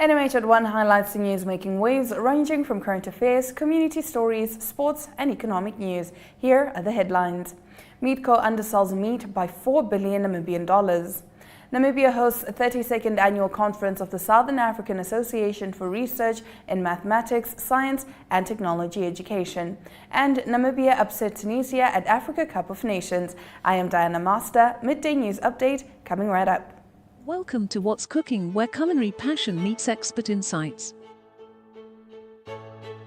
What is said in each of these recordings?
NMH at 1 highlights the news making waves ranging from current affairs, community stories, sports and economic news. Here are the headlines. Meatco undersells meat by 4 billion Namibian dollars. Namibia hosts a 32nd annual conference of the Southern African Association for Research in Mathematics, Science and Technology Education. And Namibia upset Tunisia at Africa Cup of Nations. I am Diana Master, Midday News Update coming right up. Welcome to What's Cooking, where culinary passion meets expert insights.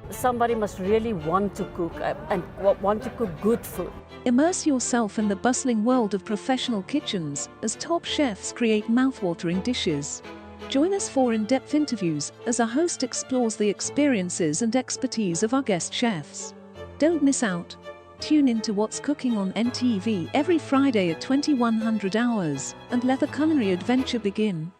Somebody must really want to cook and want to cook good food. Immerse yourself in the bustling world of professional kitchens as top chefs create mouth-watering dishes. Join us for in-depth interviews as our host explores the experiences and expertise of our guest chefs. Don't miss out. Tune in to What's Cooking on NTV every Friday at 2100 hours and let the culinary adventure begin.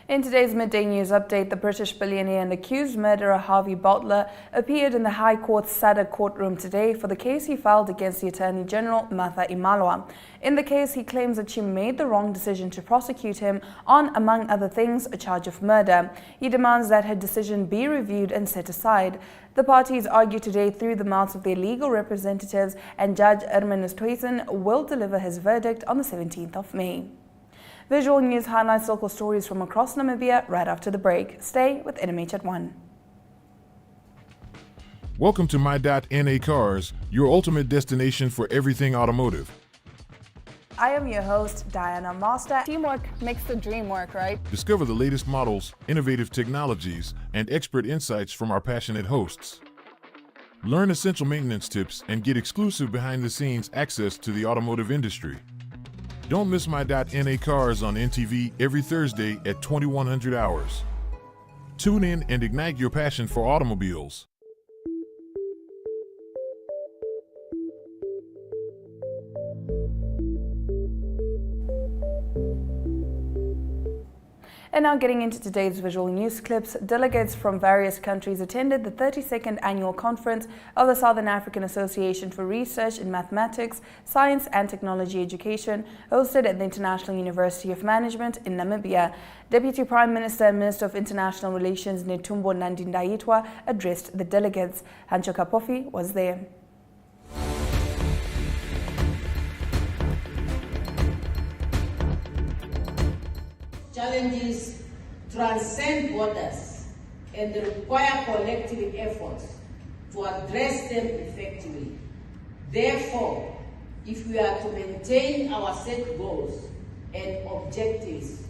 In today's Midday News Update, the British billionaire and accused murderer Harvey Butler appeared in the High Court's SADC courtroom today for the case he filed against the Attorney General Martha Imalwa. In the case, he claims that she made the wrong decision to prosecute him on, among other things, a charge of murder. He demands that her decision be reviewed and set aside. The parties argue today through the mouths of their legal representatives, and Judge Erminus Toyson will deliver his verdict on the 17th of May. Visual News highlights local stories from across Namibia right after the break. Stay with NMH at 1. Welcome to My.NA Cars, your ultimate destination for everything automotive. I am your host, Diana Master. Teamwork makes the dream work, right? Discover the latest models, innovative technologies, and expert insights from our passionate hosts. Learn essential maintenance tips and get exclusive behind-the-scenes access to the automotive industry. Don't miss My.NA Cars on NTV every Thursday at 2100 hours. Tune in and ignite your passion for automobiles. And now getting into today's visual news clips, delegates from various countries attended the 32nd annual conference of the Southern African Association for Research in Mathematics, Science and Technology Education, hosted at the International University of Management in Namibia. Deputy Prime Minister and Minister of International Relations Netumbo Nandi-Ndaitwah addressed the delegates. Hancho Kapofi was there. Challenges transcend borders and require collective efforts to address them effectively. Therefore, if we are to maintain our set goals and objectives,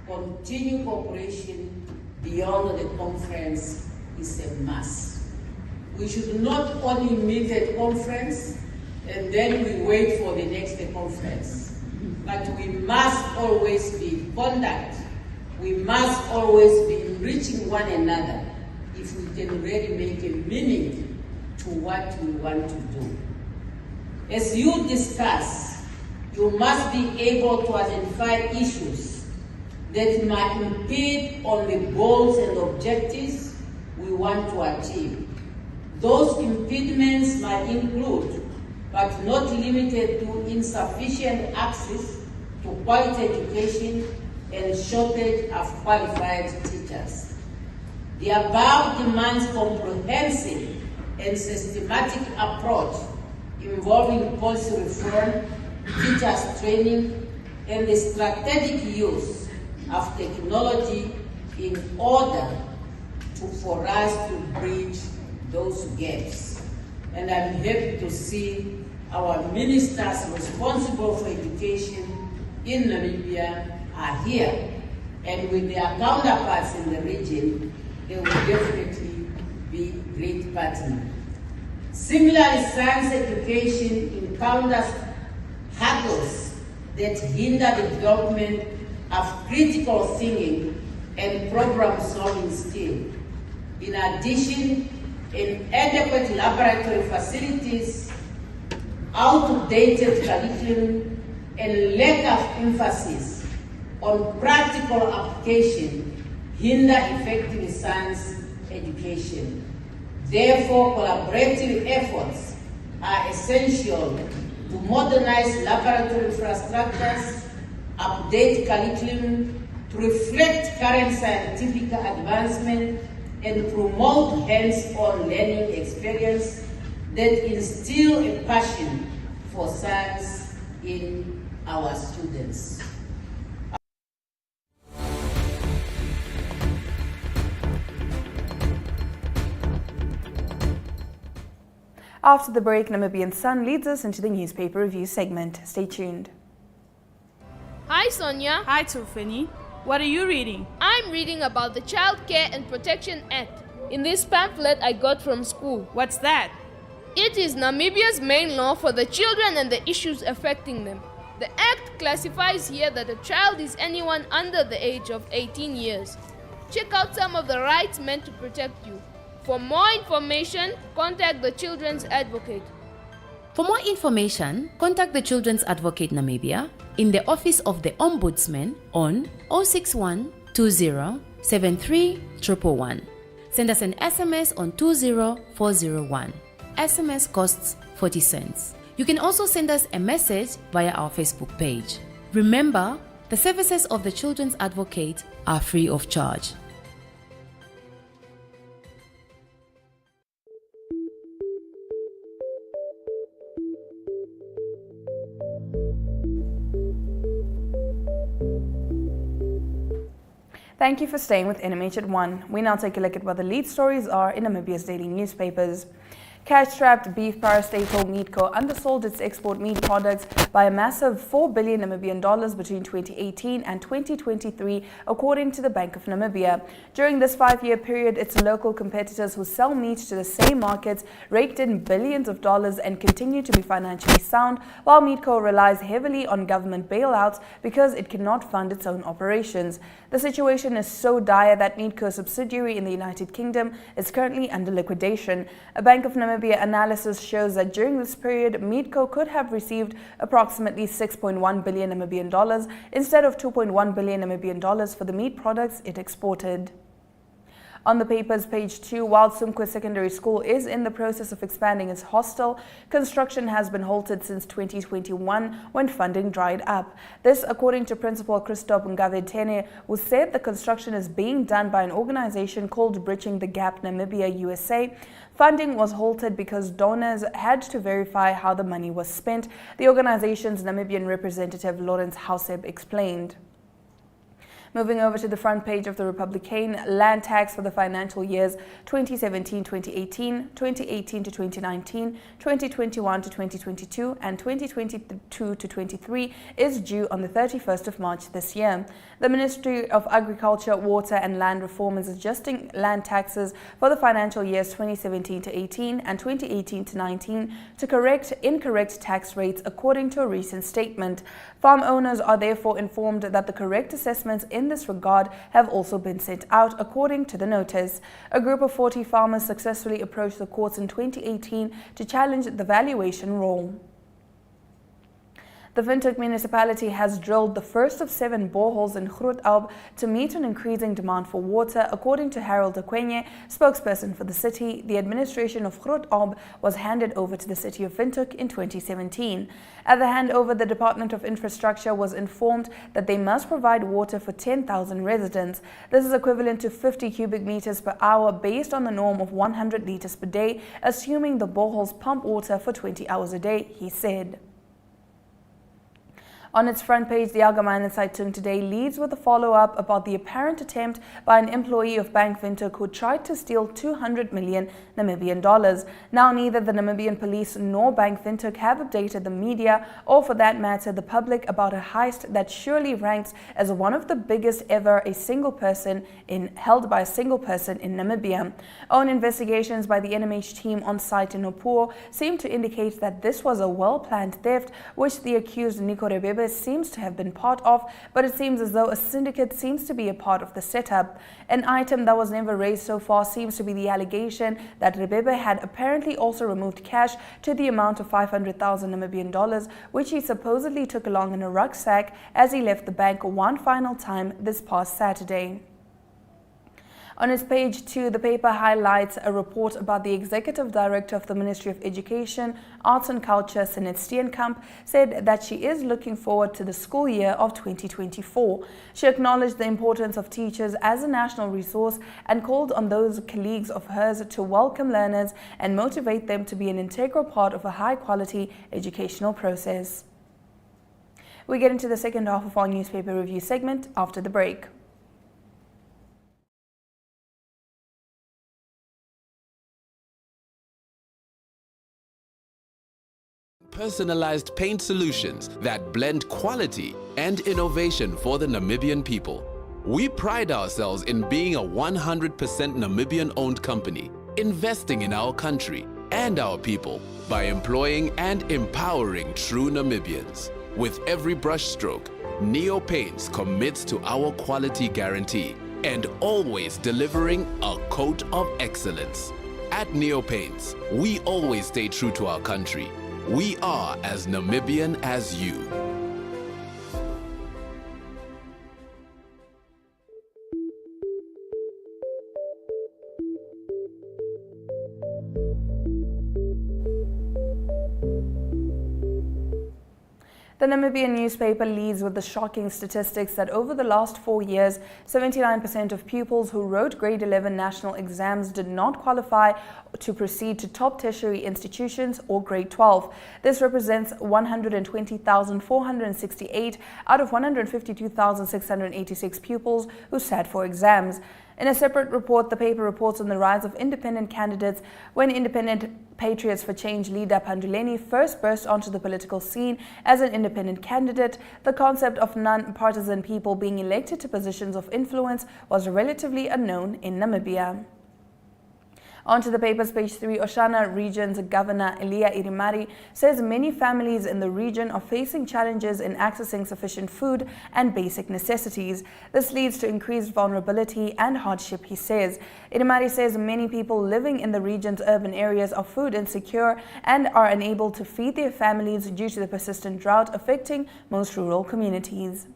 continued cooperation beyond the conference is a must. We should not only meet at conference and then we wait for the next conference, but we must always be in contact. We must always be enriching one another if we can really make a meaning to what we want to do. As you discuss, you must be able to identify issues that might impede on the goals and objectives we want to achieve. Those impediments might include, but not limited to, insufficient access to quality education and shortage of qualified teachers. The above demands comprehensive and systematic approach involving policy reform, teachers training, and the strategic use of technology in order for us to bridge those gaps. And I'm happy to see our ministers responsible for education in Namibia are here, and with their counterparts in the region, they will definitely be great partners. Similarly, science education encounters hurdles that hinder the development of critical thinking and problem-solving skills. In addition, inadequate laboratory facilities, outdated curriculum, and lack of emphasis on practical application hinder effective science education. Therefore, collaborative efforts are essential to modernize laboratory infrastructures, update curriculum to reflect current scientific advancement, and promote hands-on learning experience that instill a passion for science in our students. After the break, Namibian Sun leads us into the newspaper review segment. Stay tuned. Hi Sonia. Hi Tufani. What are you reading? I'm reading about the Child Care and Protection Act. In this pamphlet I got from school. What's that? It is Namibia's main law for the children and the issues affecting them. The act classifies here that a child is anyone under the age of 18 years. Check out some of the rights meant to protect you. For more information, contact the Children's Advocate. For more information, contact the Children's Advocate Namibia in the Office of the Ombudsman on 061 20 73 111. Send us an SMS on 20401. SMS costs 40 cents. You can also send us a message via our Facebook page. Remember, the services of the Children's Advocate are free of charge. Thank you for staying with NMH at 1. We now take a look at what the lead stories are in Namibia's daily newspapers. Cash-strapped beef parastatal Meatco undersold its export meat products by a massive 4 billion Namibian dollars between 2018 and 2023, according to the Bank of Namibia. During this 5-year period, its local competitors who sell meat to the same markets raked in billions of dollars and continue to be financially sound, while Meatco relies heavily on government bailouts because it cannot fund its own operations. The situation is so dire that Meatco's subsidiary in the United Kingdom is currently under liquidation. A Bank of Namibia analysis shows that during this period, Meatco could have received approximately 6.1 billion Namibian dollars instead of 2.1 billion Namibian dollars for the meat products it exported. On the paper's page 2, while Sumkwe Secondary School is in the process of expanding its hostel, construction has been halted since 2021 when funding dried up. This, according to Principal Christophe Ngavetene, who said the construction is being done by an organization called Bridging the Gap Namibia USA. Funding was halted because donors had to verify how the money was spent, the organization's Namibian representative Lawrence Hauseb explained. Moving over to the front page of the Republican, land tax for the financial years 2017-2018, 2018-2019, 2021-2022, and 2022-2023 is due on the 31st of March this year. The Ministry of Agriculture, Water and Land Reform is adjusting land taxes for the financial years 2017-18 and 2018-19 to correct incorrect tax rates, according to a recent statement. Farm owners are therefore informed that the correct assessments in this regard have also been sent out, according to the notice. A group of 40 farmers successfully approached the courts in 2018 to challenge the valuation rule. The Windhoek municipality has drilled the first of 7 boreholes in Groot-Alb to meet an increasing demand for water, according to Harold de Kwenye, spokesperson for the city. The administration of Groot-Alb was handed over to the city of Windhoek in 2017. At the handover, the Department of Infrastructure was informed that they must provide water for 10,000 residents. This is equivalent to 50 cubic meters per hour based on the norm of 100 liters per day, assuming the boreholes pump water for 20 hours a day, he said. On its front page, the Algemeine Zeitung today leads with a follow-up about the apparent attempt by an employee of Bank Windhoek who tried to steal 200 million Namibian dollars. Now, neither the Namibian police nor Bank Windhoek have updated the media, or for that matter, the public, about a heist that surely ranks as one of the biggest ever held by a single person in Namibia. Own investigations by the NMH team on site in Opur seem to indicate that this was a well-planned theft, which the accused Nico Rebebe seems to have been part of, but it seems as though a syndicate seems to be a part of the setup. An item that was never raised so far seems to be the allegation that Rebebe had apparently also removed cash to the amount of 500,000 Namibian dollars, which he supposedly took along in a rucksack as he left the bank one final time this past Saturday. On its page 2, the paper highlights a report about the Executive Director of the Ministry of Education, Arts and Culture, Sinet Steenkamp, said that she is looking forward to the school year of 2024. She acknowledged the importance of teachers as a national resource and called on those colleagues of hers to welcome learners and motivate them to be an integral part of a high-quality educational process. We get into the second half of our newspaper review segment after the break. Personalized paint solutions that blend quality and innovation for the Namibian people. We pride ourselves in being a 100% Namibian-owned company, investing in our country and our people by employing and empowering true Namibians. With every brushstroke, Neo Paints commits to our quality guarantee and always delivering a coat of excellence. At Neo Paints, we always stay true to our country. We are as Namibian as you. The Namibian newspaper leads with the shocking statistics that over the last 4 years, 79% of pupils who wrote grade 11 national exams did not qualify to proceed to top tertiary institutions or grade 12. This represents 120,468 out of 152,686 pupils who sat for exams. In a separate report, the paper reports on the rise of independent candidates when independent Patriots for Change leader Panduleni first burst onto the political scene as an independent candidate. The concept of non-partisan people being elected to positions of influence was relatively unknown in Namibia. On to the paper's page 3, Oshana Region's Governor Elia Irimari says many families in the region are facing challenges in accessing sufficient food and basic necessities. This leads to increased vulnerability and hardship, he says. Irimari says many people living in the region's urban areas are food insecure and are unable to feed their families due to the persistent drought affecting most rural communities.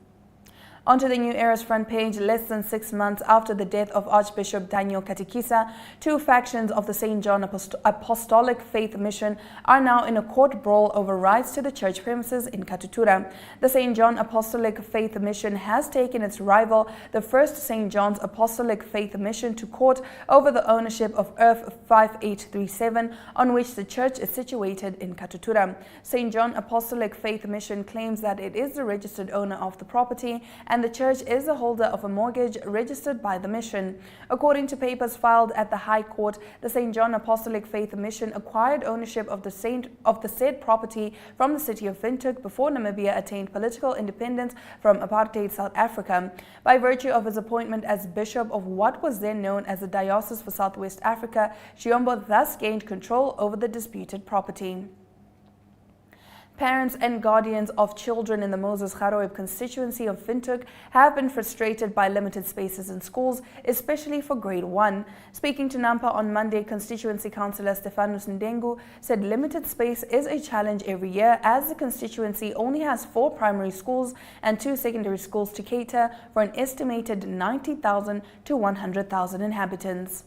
Onto the New Era's front page, less than 6 months after the death of Archbishop Daniel Katekisa, two factions of the St. John Apostolic Faith Mission are now in a court brawl over rights to the church premises in Katutura. The St. John Apostolic Faith Mission has taken its rival, the First St. John's Apostolic Faith Mission, to court over the ownership of Earth 5837, on which the church is situated in Katutura. St. John Apostolic Faith Mission claims that it is the registered owner of the property and the church is the holder of a mortgage registered by the mission. According to papers filed at the High Court, the St. John Apostolic Faith Mission acquired ownership of the said property from the city of Windhoek before Namibia attained political independence from apartheid South Africa. By virtue of his appointment as bishop of what was then known as the Diocese for Southwest Africa, Chiombo thus gained control over the disputed property. Parents and guardians of children in the Moses Garoeb constituency of Windhoek have been frustrated by limited spaces in schools, especially for grade 1. Speaking to Nampa on Monday, constituency councillor Stefanus Ndengu said limited space is a challenge every year as the constituency only has 4 primary schools and 2 secondary schools to cater for an estimated 90,000 to 100,000 inhabitants.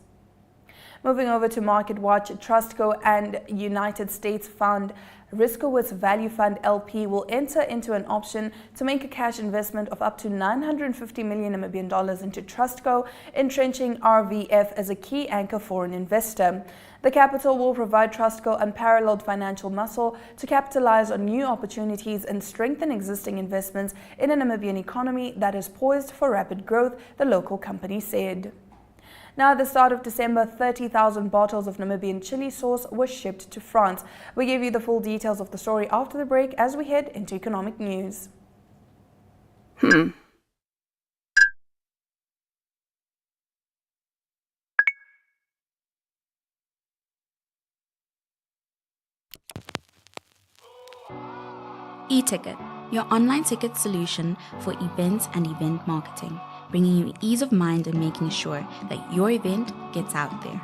Moving over to Market Watch, Trustco and United States Fund Riskowitz Value Fund LP will enter into an option to make a cash investment of up to 950 million Namibian dollars into Trustco, entrenching RVF as a key anchor foreign investor. The capital will provide Trustco unparalleled financial muscle to capitalize on new opportunities and strengthen existing investments in a Namibian economy that is poised for rapid growth, the local company said. Now, at the start of December, 30,000 bottles of Namibian chili sauce were shipped to France. We give you the full details of the story after the break as we head into economic news. E-Ticket, your online ticket solution for events and event marketing, bringing you ease of mind and making sure that your event gets out there.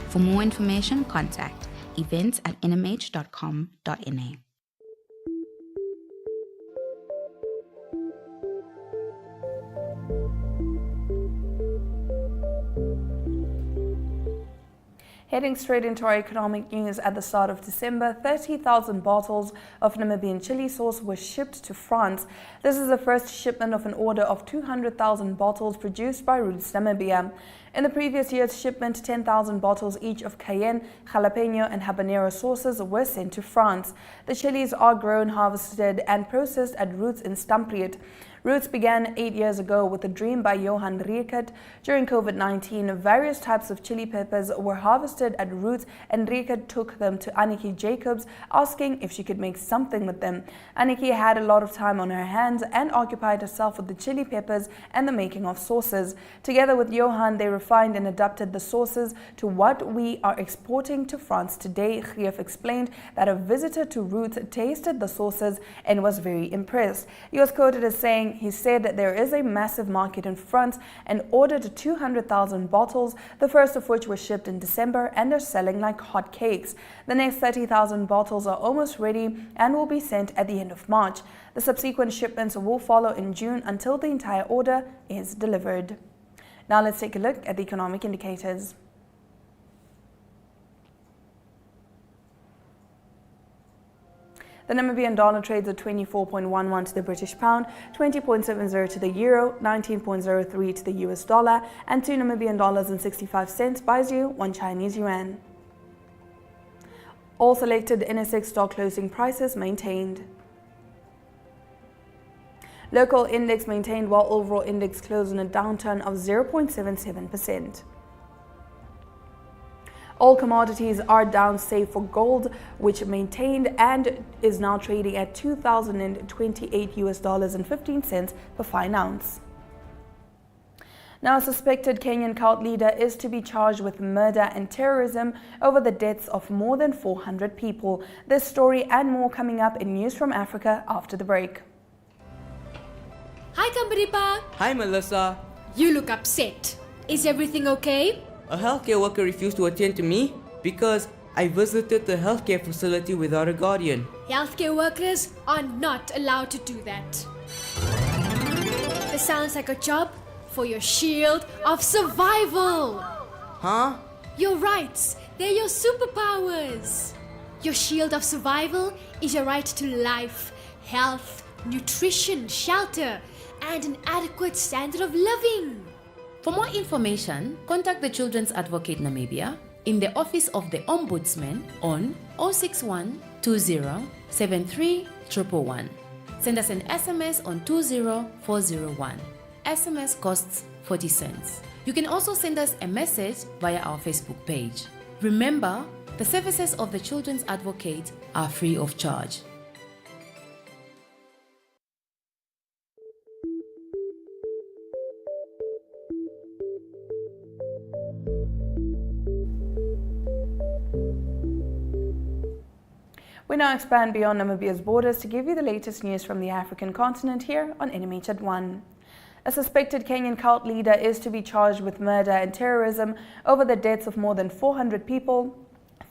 For more information, contact events@nmh.com.na. Heading straight into our economic news, at the start of December, 30,000 bottles of Namibian chili sauce were shipped to France. This is the first shipment of an order of 200,000 bottles produced by Roots Namibia. In the previous year's shipment, 10,000 bottles each of cayenne, jalapeno and habanero sauces were sent to France. The chilies are grown, harvested and processed at Roots in Stampriet. Roots began 8 years ago with a dream by Johan Riekert. During COVID-19, various types of chili peppers were harvested at Roots, and Riekert took them to Anniki Jacobs, asking if she could make something with them. Anniki had a lot of time on her hands and occupied herself with the chili peppers and the making of sauces. Together with Johan, they refined and adapted the sauces to what we are exporting to France today. Rief explained that a visitor to Roots tasted the sauces and was very impressed. He was quoted as saying, he said that there is a massive market in France and ordered 200,000 bottles, the first of which were shipped in December and are selling like hotcakes. The next 30,000 bottles are almost ready and will be sent at the end of March. The subsequent shipments will follow in June until the entire order is delivered. Now let's take a look at the economic indicators. The Namibian dollar trades at 24.11 to the British pound, 20.70 to the euro, 19.03 to the US dollar, and 2 Namibian dollars and 65 cents buys you 1 Chinese yuan. All selected NSX stock closing prices maintained. Local index maintained while overall index closed on a downturn of 0.77%. All commodities are down save for gold, which maintained and is now trading at $2,028.15 per fine ounce. Now, a suspected Kenyan cult leader is to be charged with murder and terrorism over the deaths of more than 400 people. This story and more coming up in News from Africa after the break. Hi, Kambaripa. Hi, Melissa. You look upset. Is everything okay? A healthcare worker refused to attend to me because I visited the healthcare facility without a guardian. Healthcare workers are not allowed to do that. This sounds like a job for your shield of survival. Huh? Your rights, they're your superpowers. Your shield of survival is your right to life, health, nutrition, shelter, and an adequate standard of living. For more information, contact the Children's Advocate Namibia in the Office of the Ombudsman on 061 20 73 111. Send us an SMS on 20401. SMS costs 40 cents. You can also send us a message via our Facebook page. Remember, the services of the Children's Advocate are free of charge. We now expand beyond Namibia's borders to give you the latest news from the African continent here on NMH at 1. A suspected Kenyan cult leader is to be charged with murder and terrorism over the deaths of more than 400 people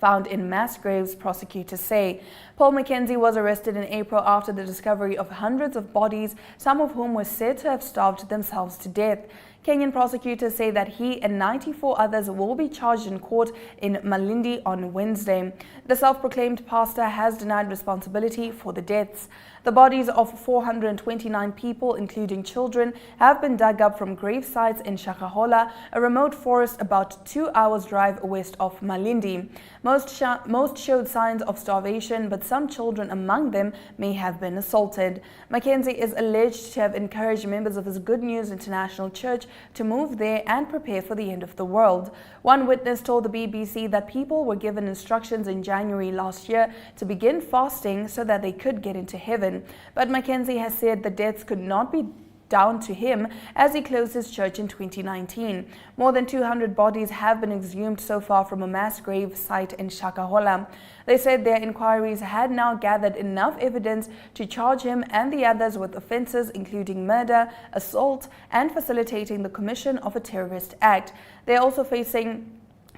found in mass graves, prosecutors say. Paul Mackenzie was arrested in April after the discovery of hundreds of bodies, some of whom were said to have starved themselves to death. Kenyan prosecutors say that he and 94 others will be charged in court in Malindi on Wednesday. The self-proclaimed pastor has denied responsibility for the deaths. The bodies of 429 people, including children, have been dug up from grave sites in Shakahola, a remote forest about 2 hours' drive west of Malindi. Most showed signs of starvation, but some children among them may have been assaulted. Mackenzie is alleged to have encouraged members of his Good News International Church to move there and prepare for the end of the world. One witness told the BBC that people were given instructions in January last year to begin fasting so that they could get into heaven. But Mackenzie has said the deaths could not be down to him as he closed his church in 2019. More than 200 bodies have been exhumed so far from a mass grave site in Shakahola. They said their inquiries had now gathered enough evidence to charge him and the others with offences including murder, assault, and facilitating the commission of a terrorist act. They are also facing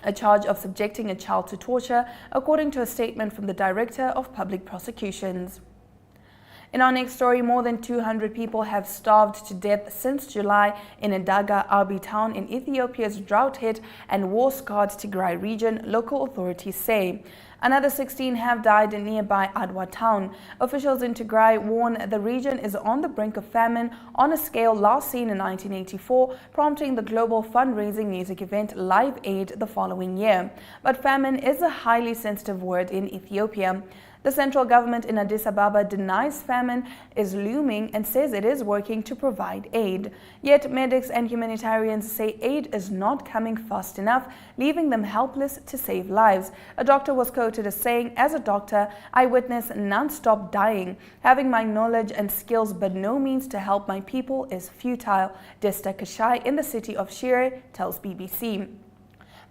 a charge of subjecting a child to torture, according to a statement from the Director of Public Prosecutions. In our next story, more than 200 people have starved to death since July in Adaga Abiy town in Ethiopia's drought-hit and war-scarred Tigray region, local authorities say. Another 16 have died in nearby Adwa town. Officials in Tigray warn the region is on the brink of famine on a scale last seen in 1984, prompting the global fundraising music event Live Aid the following year. But famine is a highly sensitive word in Ethiopia. The central government in Addis Ababa denies famine is looming and says it is working to provide aid. Yet medics and humanitarians say aid is not coming fast enough, leaving them helpless to save lives. A doctor was quoted as saying, "As a doctor, I witness non-stop dying. Having my knowledge and skills but no means to help my people is futile." Desta Kashai in the city of Shire tells BBC.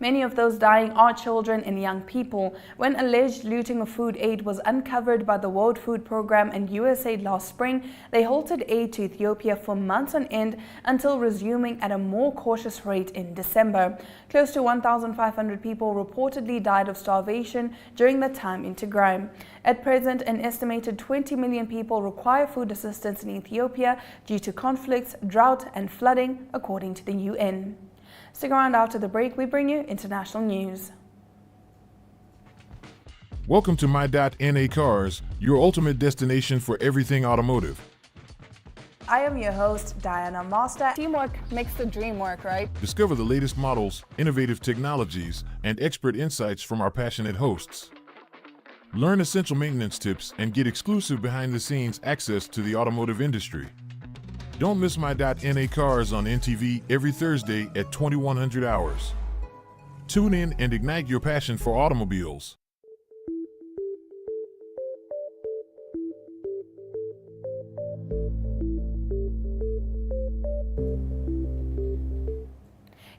Many of those dying are children and young people. When alleged looting of food aid was uncovered by the World Food Programme and USAID last spring, they halted aid to Ethiopia for months on end until resuming at a more cautious rate in December. Close to 1,500 people reportedly died of starvation during that time in Tigray. At present, an estimated 20 million people require food assistance in Ethiopia due to conflicts, drought and flooding, according to the UN. Stick around after the break, we bring you international news. Welcome to My.NA Cars, your ultimate destination for everything automotive. I am your host, Diana Master. Teamwork makes the dream work, right? Discover the latest models, innovative technologies, and expert insights from our passionate hosts. Learn essential maintenance tips and get exclusive behind-the-scenes access to the automotive industry. Don't miss My.NA Cars on NTV every Thursday at 2100 hours. Tune in and ignite your passion for automobiles.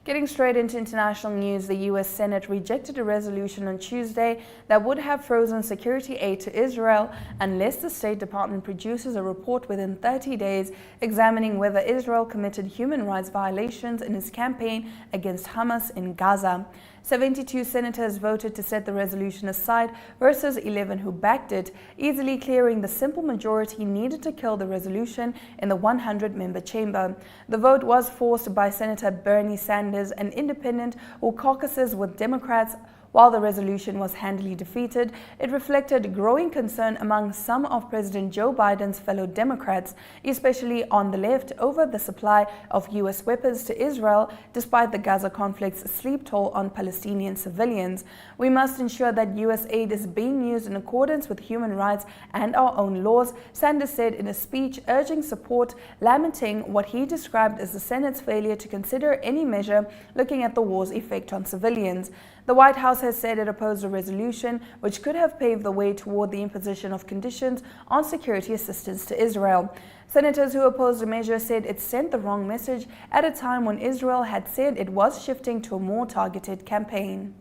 Getting straight into international news, the U.S. Senate rejected a resolution on Tuesday that would have frozen security aid to Israel unless the State Department produces a report within 30 days examining whether Israel committed human rights violations in its campaign against Hamas in Gaza. 72 senators voted to set the resolution aside versus 11 who backed it, easily clearing the simple majority needed to kill the resolution in the 100-member chamber. The vote was forced by Senator Bernie Sanders, an independent who caucuses with Democrats. While the resolution was handily defeated, it reflected growing concern among some of President Joe Biden's fellow Democrats, especially on the left, over the supply of U.S. weapons to Israel, despite the Gaza conflict's sleep toll on Palestinian civilians. "We must ensure that U.S. aid is being used in accordance with human rights and our own laws," Sanders said in a speech urging support, lamenting what he described as the Senate's failure to consider any measure looking at the war's effect on civilians. The White House has said it opposed a resolution which could have paved the way toward the imposition of conditions on security assistance to Israel. Senators who opposed the measure said it sent the wrong message at a time when Israel had said it was shifting to a more targeted campaign.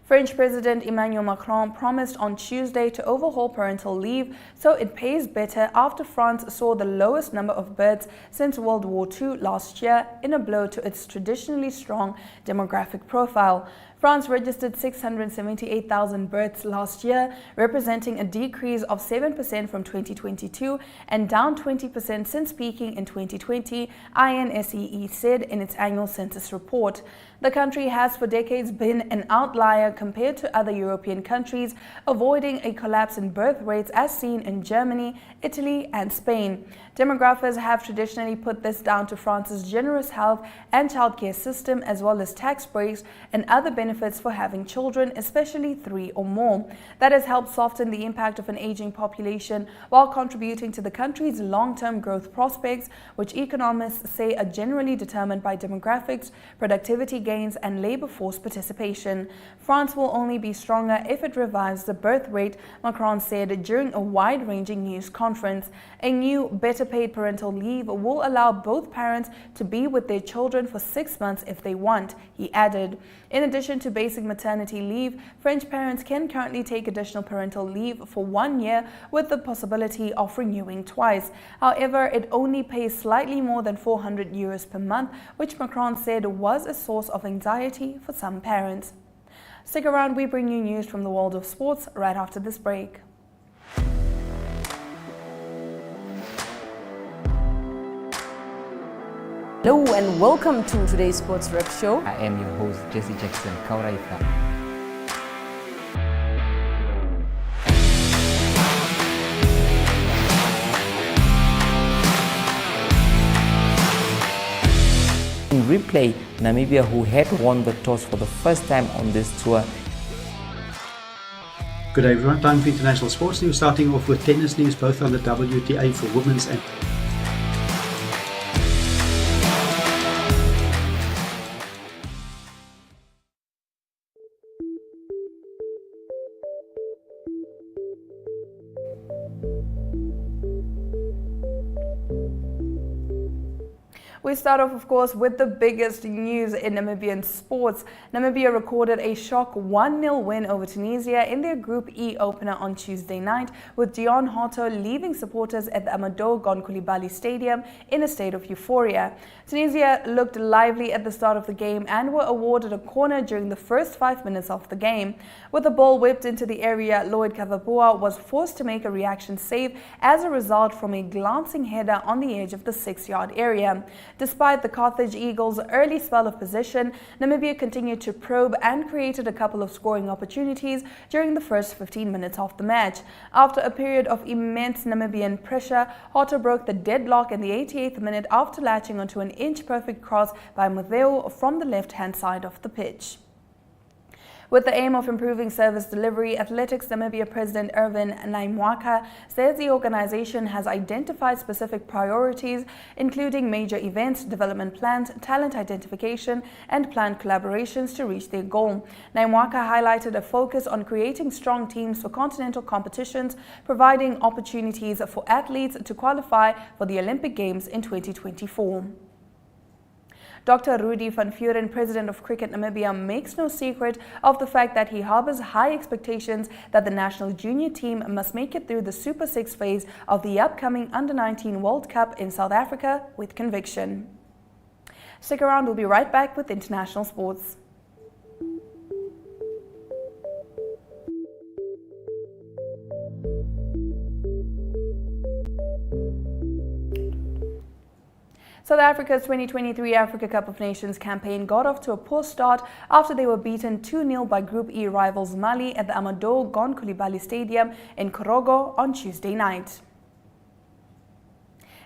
French President Emmanuel Macron promised on Tuesday to overhaul parental leave so it pays better after France saw the lowest number of births since World War II last year, in a blow to its traditionally strong demographic profile. France registered 678,000 births last year, representing a decrease of 7% from 2022 and down 20% since peaking in 2020, INSEE said in its annual census report. The country has for decades been an outlier compared to other European countries, avoiding a collapse in birth rates as seen in Germany, Italy, and Spain. Demographers have traditionally put this down to France's generous health and childcare system, as well as tax breaks and other benefits for having children, especially 3 or more. That has helped soften the impact of an aging population while contributing to the country's long-term growth prospects, which economists say are generally determined by demographics, productivity gains, and labor force participation. France will only be stronger if it revives the birth rate, Macron said during a wide-ranging news conference. A new, better-paid parental leave will allow both parents to be with their children for 6 months if they want, he added. In addition to basic maternity leave, French parents can currently take additional parental leave for 1 year with the possibility of renewing twice. However, it only pays slightly more than €400 per month, which Macron said was a source of anxiety for some parents. Stick around, we bring you news from the world of sports right after this break. Hello and welcome to today's Sports Rep Show. I am your host, Jesse Jackson Kauraifa. In replay, Namibia, who had won the toss for the first time on this tour. Good day everyone, time for international sports news, starting off with tennis news, both on the WTA for women's and We start off, of course, with the biggest news in Namibian sports. Namibia recorded a shock 1-0 win over Tunisia in their Group E opener on Tuesday night, with Dion Hotto leaving supporters at the Amadou Gon Coulibaly Stadium in a state of euphoria. Tunisia looked lively at the start of the game and were awarded a corner during the first 5 minutes of the game. With the ball whipped into the area, Lloyd Kavapua was forced to make a reaction save as a result from a glancing header on the edge of the 6-yard area. Despite the Carthage Eagles' early spell of possession, Namibia continued to probe and created a couple of scoring opportunities during the first 15 minutes of the match. After a period of immense Namibian pressure, Hotto broke the deadlock in the 88th minute after latching onto an inch-perfect cross by Mutheu from the left-hand side of the pitch. With the aim of improving service delivery, Athletics Namibia President Irvin Naimwaka says the organization has identified specific priorities, including major events, development plans, talent identification, and planned collaborations to reach their goal. Naimwaka highlighted a focus on creating strong teams for continental competitions, providing opportunities for athletes to qualify for the Olympic Games in 2024. Dr. Rudy van Vuren, president of Cricket Namibia, makes no secret of the fact that he harbors high expectations that the national junior team must make it through the Super 6 phase of the upcoming Under-19 World Cup in South Africa with conviction. Stick around, we'll be right back with international sports. South Africa's 2023 Africa Cup of Nations campaign got off to a poor start after they were beaten 2-0 by Group E rivals Mali at the Amadou Gon Coulibaly Stadium in Korogo on Tuesday night.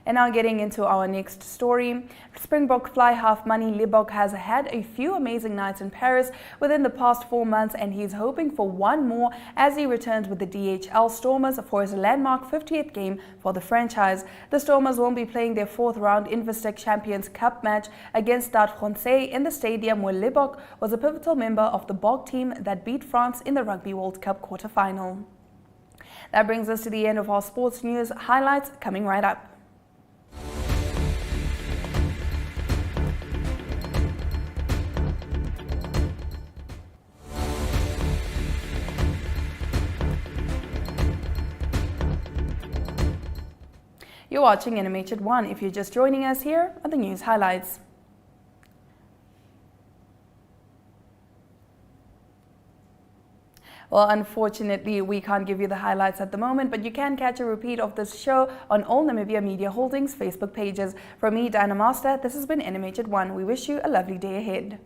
And now getting into our next story, Springbok fly half Manny Libbok has had a few amazing nights in Paris within the past 4 months, and he's hoping for one more as he returns with the DHL Stormers for his landmark 50th game for the franchise. The Stormers won't be playing their 4th round Investec Champions Cup match against Stade Francais in the stadium where Libbok was a pivotal member of the BOG team that beat France in the Rugby World Cup quarter-final. That brings us to the end of our sports news highlights, coming right up. You're watching NMH at 1 if you're just joining us. Here are the news highlights. Well, unfortunately, we can't give you the highlights at the moment, but you can catch a repeat of this show on all Namibia Media Holdings Facebook pages. From me, Diana Master, this has been NMH at 1. We wish you a lovely day ahead.